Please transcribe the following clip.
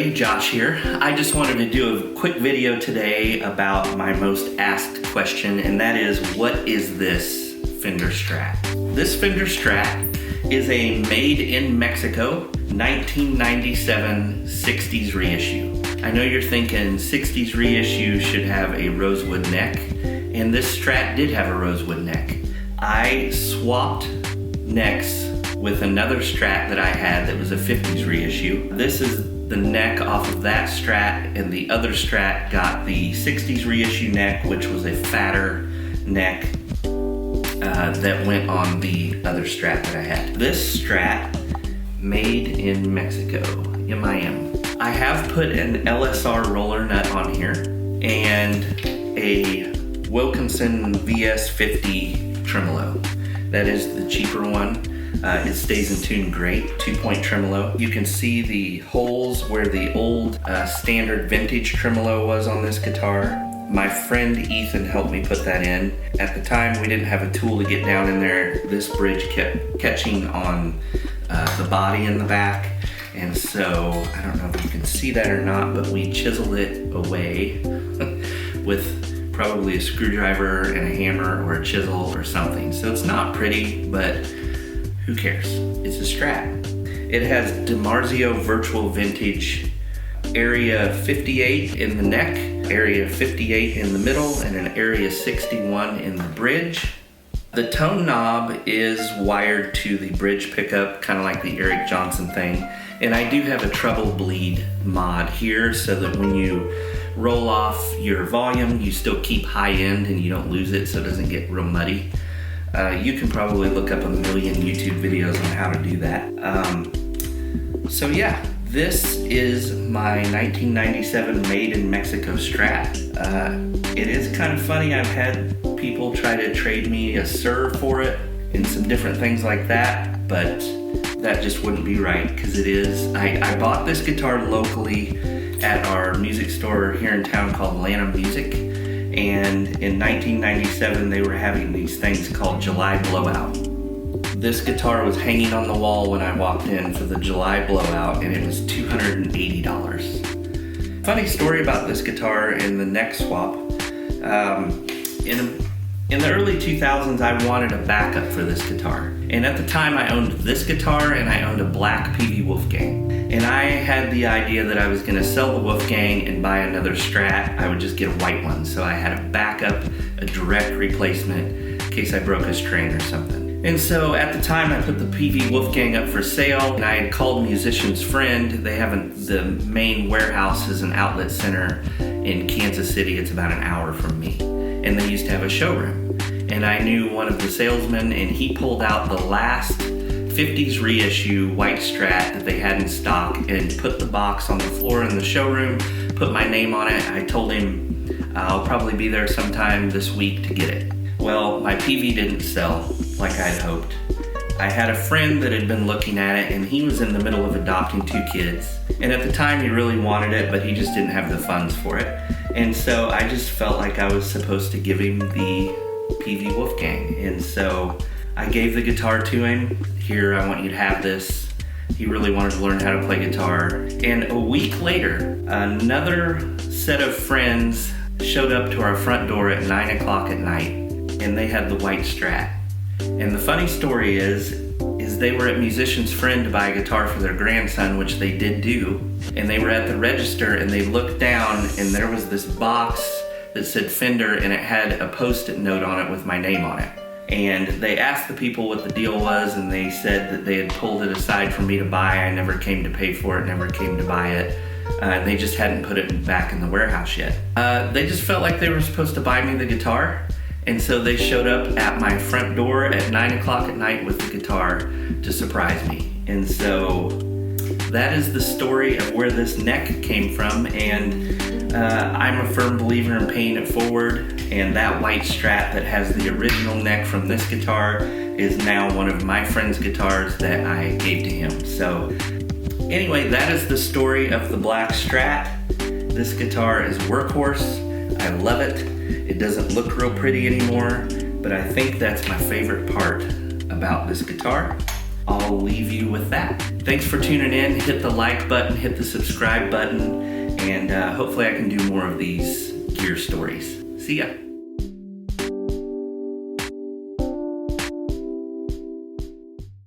Hey, Josh here. I just wanted to do a quick video today about my most asked question, and that is, what is this Fender Strat? This Fender Strat is a made in Mexico 1997 60s reissue. I know you're thinking 60s reissue should have a rosewood neck, and this Strat did have a rosewood neck. I swapped necks with another Strat that I had that was a 50s reissue. This is the neck off of that Strat, and the other Strat got the 60s reissue neck, which was a fatter neck that went on the other Strat that I had. This Strat, made in Mexico, M-I-M. I have put an LSR roller nut on here and a Wilkinson VS50 tremolo. That is the cheaper one. It stays in tune great, 2-point tremolo. You can see the holes where the old standard vintage tremolo was on this guitar. My friend Ethan helped me put that in. At the time, we didn't have a tool to get down in there. This bridge kept catching on the body in the back. And so, I don't know if you can see that or not, but we chiseled it away with probably a screwdriver and a hammer or a chisel or something. So it's not pretty, but who cares? It's a Strat. It has DiMarzio Virtual Vintage Area 58 in the neck, Area 58 in the middle, and an Area 61 in the bridge. The tone knob is wired to the bridge pickup, kind of like the Eric Johnson thing. And I do have a treble bleed mod here so that when you roll off your volume, you still keep high end and you don't lose it so it doesn't get real muddy. You can probably look up a million YouTube videos on how to do that. So yeah, this is my 1997 made in Mexico Strat. It is kind of funny. I've had people try to trade me a Sir for it and some different things like that, but that just wouldn't be right because it is. I bought this guitar locally at our music store here in town called Atlanta Music. And in 1997, they were having these things called July Blowout. This guitar was hanging on the wall when I walked in for the July Blowout, and it was $280. Funny story about this guitar and the neck swap. In the early 2000s, I wanted a backup for this guitar. And at the time, I owned this guitar and I owned a black PV Wolfgang. And I had the idea that I was gonna sell the Wolfgang and buy another Strat. I would just get a white one. So I had a backup, a direct replacement in case I broke a string or something. And so at the time I put the PV Wolfgang up for sale, and I had called Musician's Friend. They have the main warehouse is an outlet center in Kansas City. It's about an hour from me. And they used to have a showroom. And I knew one of the salesmen, and he pulled out the last 50s reissue white Strat that they had in stock and put the box on the floor in the showroom, put my name on it. I told him I'll probably be there sometime this week to get it. Well, my PV didn't sell like I'd hoped. I had a friend that had been looking at it, and he was in the middle of adopting 2 kids. And at the time he really wanted it, but he just didn't have the funds for it. And so I just felt like I was supposed to give him the PV Wolfgang. And so I gave the guitar to him. Here, I want you to have this. He really wanted to learn how to play guitar. And a week later, another set of friends showed up to our front door at 9 o'clock at night, and they had the white Strat. And the funny story is they were at Musician's Friend to buy a guitar for their grandson, which they did do. And they were at the register and they looked down, and there was this box that said Fender, and it had a post-it note on it with my name on it. And they asked the people what the deal was, and they said that they had pulled it aside for me to buy. I never came to pay for it, never came to buy it. They just hadn't put it back in the warehouse yet. They just felt like they were supposed to buy me the guitar. And so they showed up at my front door at 9 o'clock at night with the guitar to surprise me. And so that is the story of where this neck came from. And I'm a firm believer in paying it forward. And that white Strat that has the original neck from this guitar is now one of my friend's guitars that I gave to him. So anyway, that is the story of the Black Strat. This guitar is workhorse. I love it. It doesn't look real pretty anymore, but I think that's my favorite part about this guitar. I'll leave you with that. Thanks for tuning in. Hit the like button, hit the subscribe button, and hopefully I can do more of these gear stories. See ya.